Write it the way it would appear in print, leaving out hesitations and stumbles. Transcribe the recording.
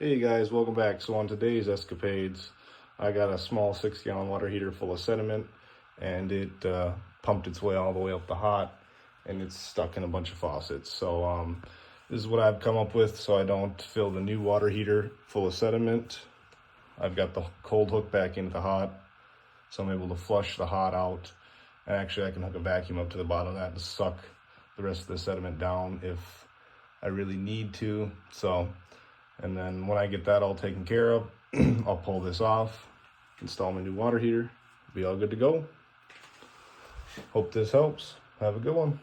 Hey guys, welcome back. So on today's escapades, I got a small 6-gallon water heater full of sediment, and it pumped its way all the way up the hot, and it's stuck in a bunch of faucets. So this is what I've come up with so I don't fill the new water heater full of sediment. I've got the cold hook back into the hot, so I'm able to flush the hot out. And actually I can hook a vacuum up to the bottom of that to suck the rest of the sediment down if I really need to. And then when I get that all taken care of, I'll pull this off, install my new water heater, be all good to go. Hope this helps. Have a good one.